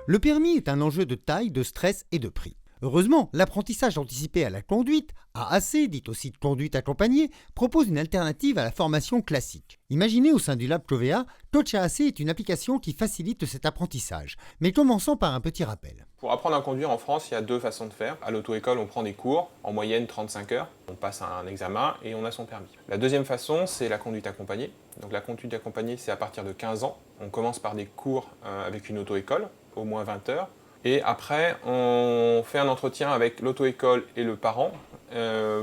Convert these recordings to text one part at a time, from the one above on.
Le permis est un enjeu de taille, de stress et de prix. Heureusement, l'apprentissage anticipé à la conduite, AAC, dit aussi conduite accompagnée, propose une alternative à la formation classique. Imaginez au sein du Lab Clovea, Coach AAC est une application qui facilite cet apprentissage. Mais commençons par un petit rappel. Pour apprendre à conduire en France, il y a deux façons de faire. À l'auto-école, on prend des cours, en moyenne 35 heures. On passe un examen et on a son permis. La deuxième façon, c'est la conduite accompagnée. Donc la conduite accompagnée, c'est à partir de 15 ans. On commence par des cours avec une auto-école, au moins 20 heures. Et après, on fait un entretien avec l'auto-école et le parent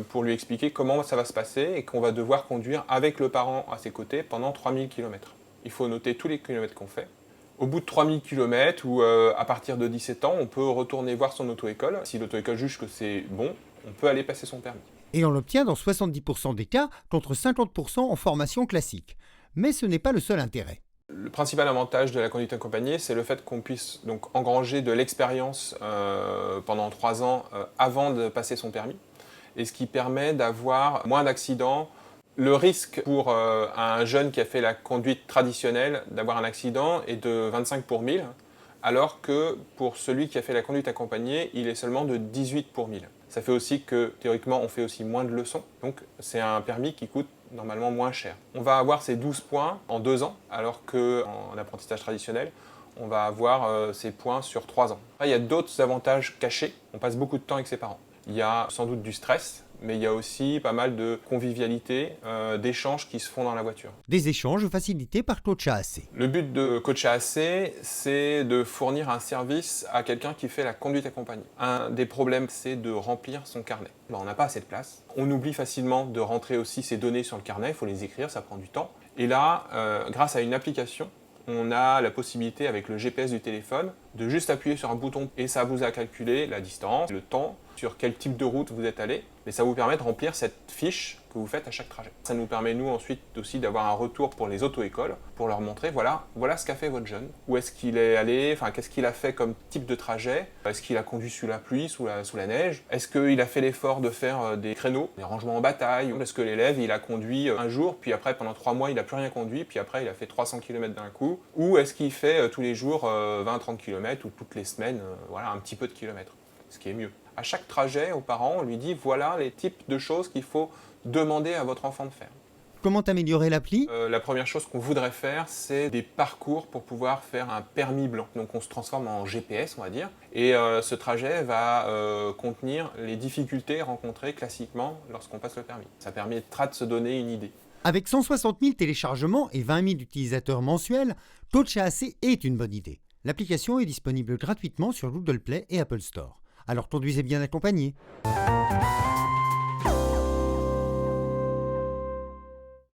pour lui expliquer comment ça va se passer et qu'on va devoir conduire avec le parent à ses côtés pendant 3000 km. Il faut noter tous les kilomètres qu'on fait. Au bout de 3000 km ou à partir de 17 ans, on peut retourner voir son auto-école. Si l'auto-école juge que c'est bon, on peut aller passer son permis. Et on l'obtient dans 70% des cas contre 50% en formation classique. Mais ce n'est pas le seul intérêt. Le principal avantage de la conduite accompagnée, c'est le fait qu'on puisse donc engranger de l'expérience pendant 3 ans avant de passer son permis, et ce qui permet d'avoir moins d'accidents. Le risque pour un jeune qui a fait la conduite traditionnelle d'avoir un accident est de 25 pour 1000, alors que pour celui qui a fait la conduite accompagnée, il est seulement de 18 pour 1000. Ça fait aussi que théoriquement on fait aussi moins de leçons, donc c'est un permis qui coûte normalement moins cher. On va avoir ces 12 points en 2 ans, alors qu'en apprentissage traditionnel, on va avoir ces points sur 3 ans. Après, il y a d'autres avantages cachés. On passe beaucoup de temps avec ses parents. Il y a sans doute du stress, mais il y a aussi pas mal de convivialité, d'échanges qui se font dans la voiture. Des échanges facilités par Coach AAC. Le but de Coach AAC, c'est de fournir un service à quelqu'un qui fait la conduite accompagnée. Un des problèmes, c'est de remplir son carnet. On n'a pas assez de place. On oublie facilement de rentrer aussi ses données sur le carnet, il faut les écrire, ça prend du temps. Et là, grâce à une application, on a la possibilité avec le GPS du téléphone de juste appuyer sur un bouton et ça vous a calculé la distance, le temps, sur quel type de route vous êtes allé, et ça vous permet de remplir cette fiche que vous faites à chaque trajet. Ça nous permet nous ensuite aussi d'avoir un retour pour les auto-écoles, pour leur montrer voilà ce qu'a fait votre jeune, où est-ce qu'il est allé, qu'est-ce qu'il a fait comme type de trajet, est-ce qu'il a conduit sous la pluie, sous la neige, est-ce qu'il a fait l'effort de faire des créneaux, des rangements en bataille, est-ce que l'élève il a conduit un jour, puis après pendant 3 mois il n'a plus rien conduit, puis après il a fait 300 km d'un coup, ou est-ce qu'il fait tous les jours 20-30 km ou toutes les semaines un petit peu de kilomètres, ce qui est mieux. À chaque trajet, aux parents, on lui dit voilà les types de choses qu'il faut demander à votre enfant de faire. Comment améliorer l'appli ? La première chose qu'on voudrait faire, c'est des parcours pour pouvoir faire un permis blanc. Donc on se transforme en GPS, on va dire, et ce trajet va contenir les difficultés rencontrées classiquement lorsqu'on passe le permis. Ça permettra de se donner une idée. Avec 160 000 téléchargements et 20 000 utilisateurs mensuels, Coach AAC est une bonne idée. L'application est disponible gratuitement sur Google Play et Apple Store. Alors conduisez bien accompagné.